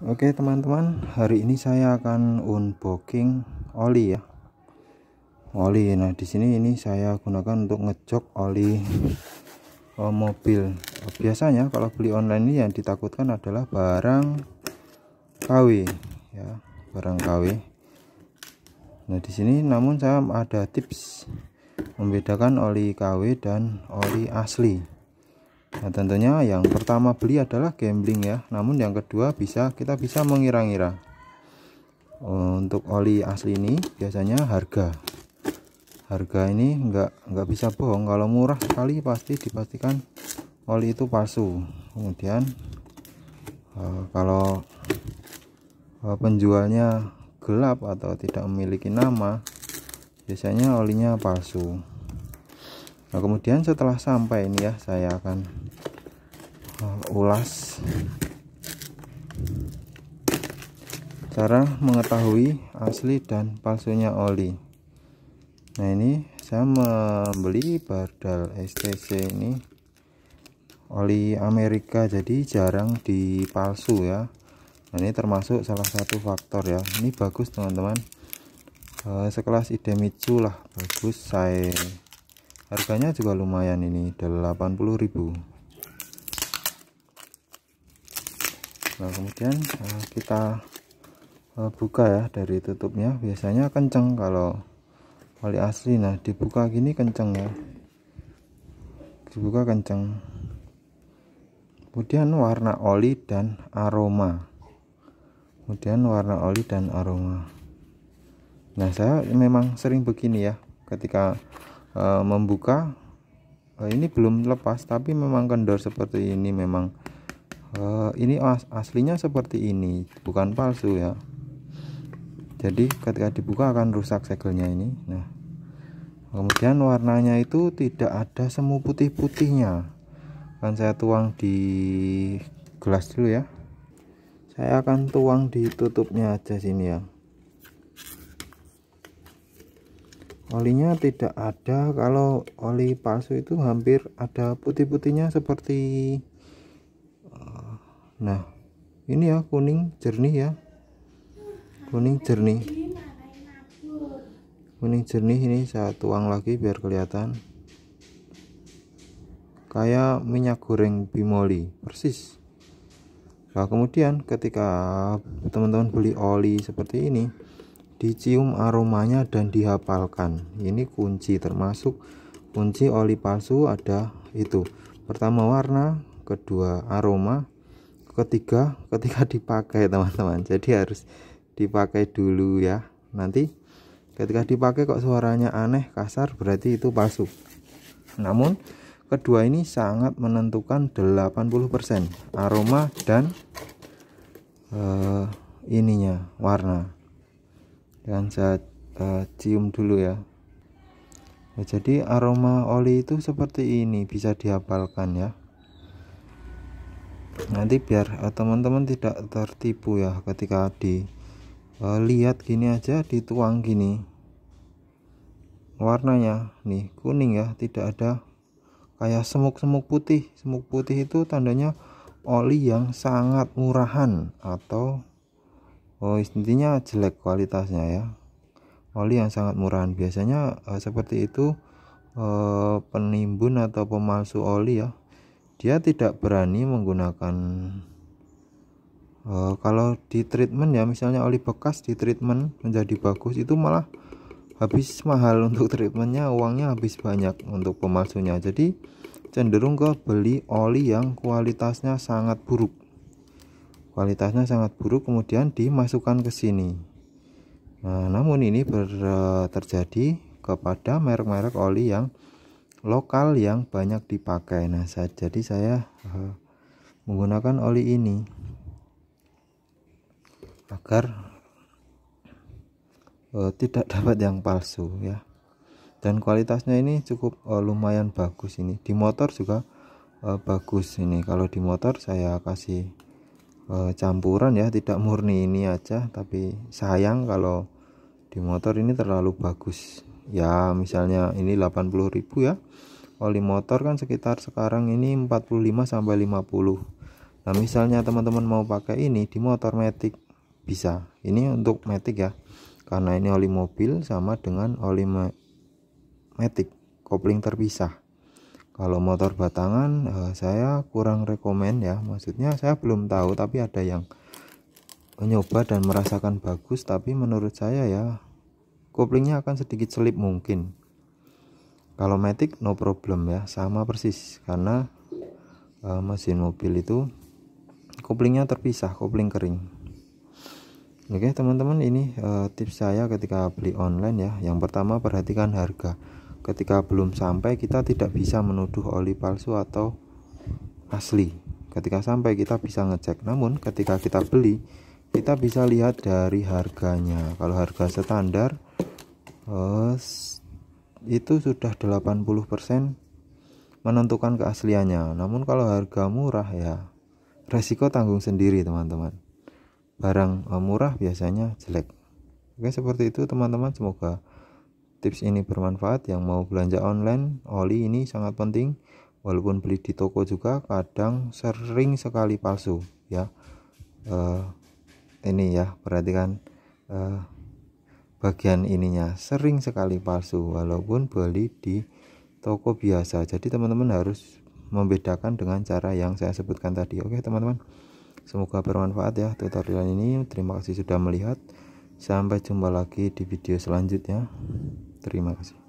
Oke teman-teman, hari ini saya akan unboxing oli ya. Oli. Nah, di sini ini saya gunakan untuk ngejok oli mobil. Biasanya kalau beli online ini yang ditakutkan adalah barang KW ya, barang KW. Nah, di sini namun saya ada tips membedakan oli KW dan oli asli. Nah, tentunya yang pertama beli adalah gambling ya, namun yang kedua kita bisa mengira-ngira. Untuk oli asli ini biasanya harga ini nggak bisa bohong. Kalau murah sekali pasti dipastikan oli itu palsu. Kemudian kalau penjualnya gelap atau tidak memiliki nama, biasanya olinya palsu. Nah, kemudian setelah sampai ini ya, saya akan ulas cara mengetahui asli dan palsunya oli. Nah, ini saya membeli Bardal STC ini oli Amerika, jadi jarang dipalsu ya. Nah, ini termasuk salah satu faktor ya. Ini bagus teman-teman, sekelas Idemitsu lah, bagus. Harganya juga lumayan, ini 80.000. Nah, kemudian kita buka ya dari tutupnya. Biasanya kenceng kalau oli asli. Nah, dibuka gini kenceng ya, dibuka kenceng. Kemudian warna oli dan aroma. Nah, saya memang sering begini ya, ketika membuka ini belum lepas tapi memang kendor seperti ini. Memang ini aslinya seperti ini, bukan palsu ya. Jadi ketika dibuka akan rusak segelnya ini. Nah, kemudian warnanya itu tidak ada semu putih-putihnya. Akan saya tuang di gelas dulu ya. Saya akan tuang di tutupnya aja sini ya. Olinya tidak ada. Kalau oli palsu itu hampir ada putih-putihnya seperti nah, ini ya, kuning jernih ya, kuning jernih ini. Saya tuang lagi biar kelihatan kayak minyak goreng bimoli persis. Nah, kemudian ketika teman-teman beli oli seperti ini, dicium aromanya dan dihafalkan. Ini kunci, termasuk kunci oli palsu ada itu. Pertama warna, kedua aroma, ketiga ketika dipakai teman-teman. Jadi harus dipakai dulu ya. Nanti ketika dipakai kok suaranya aneh, kasar, berarti itu palsu. Namun kedua ini sangat menentukan 80%, aroma dan ininya, warna. Dan saya cium dulu ya. Nah, jadi aroma oli itu seperti ini, bisa dihafalkan ya. Nanti biar teman-teman tidak tertipu ya, ketika lihat gini aja, dituang gini, warnanya nih kuning ya, tidak ada kayak semuk-semuk putih. Semuk putih itu tandanya oli yang sangat murahan atau intinya jelek kualitasnya ya. Oli yang sangat murahan biasanya seperti itu. Penimbun atau pemalsu oli ya, dia tidak berani menggunakan kalau di treatment ya, misalnya oli bekas di treatment menjadi bagus, itu malah habis mahal untuk treatmentnya, uangnya habis banyak untuk pemalsunya. Jadi cenderung ke beli oli yang kualitasnya sangat buruk, kemudian dimasukkan ke sini. Nah, namun ini terjadi kepada merek-merek oli yang lokal yang banyak dipakai. Nah, jadi saya menggunakan oli ini agar tidak dapat yang palsu ya. Dan kualitasnya ini cukup lumayan bagus. Ini di motor juga bagus. Ini kalau di motor saya kasih campuran ya, tidak murni ini aja. Tapi sayang kalau di motor ini terlalu bagus ya. Misalnya ini 80.000 ya, oli motor kan sekitar sekarang ini 45 sampai 50. Nah misalnya teman-teman mau pakai ini di motor matic bisa, ini untuk matic ya, karena ini oli mobil sama dengan oli matic kopling terpisah. Kalau motor batangan saya kurang rekomen ya, maksudnya saya belum tahu, tapi ada yang mencoba dan merasakan bagus, tapi menurut saya ya koplingnya akan sedikit selip mungkin. Kalau matic no problem ya, sama persis, karena mesin mobil itu koplingnya terpisah, kopling kering. Oke teman-teman, ini tips saya ketika beli online ya. Yang pertama, perhatikan harga. Ketika belum sampai kita tidak bisa menuduh oli palsu atau asli. Ketika sampai kita bisa ngecek, namun ketika kita beli kita bisa lihat dari harganya. Kalau harga standar itu sudah 80% menentukan keasliannya. Namun kalau harga murah ya resiko tanggung sendiri teman-teman. Barang murah biasanya jelek. Oke, seperti itu teman-teman, semoga tips ini bermanfaat. Yang mau belanja online, oli ini sangat penting. Walaupun beli di toko juga kadang sering sekali palsu ya. Ini ya, perhatikan bagian ininya sering sekali palsu walaupun beli di toko biasa. Jadi teman-teman harus membedakan dengan cara yang saya sebutkan tadi. Oke teman-teman, semoga bermanfaat ya tutorial ini. Terima kasih sudah melihat. Sampai jumpa lagi di video selanjutnya. Terima kasih.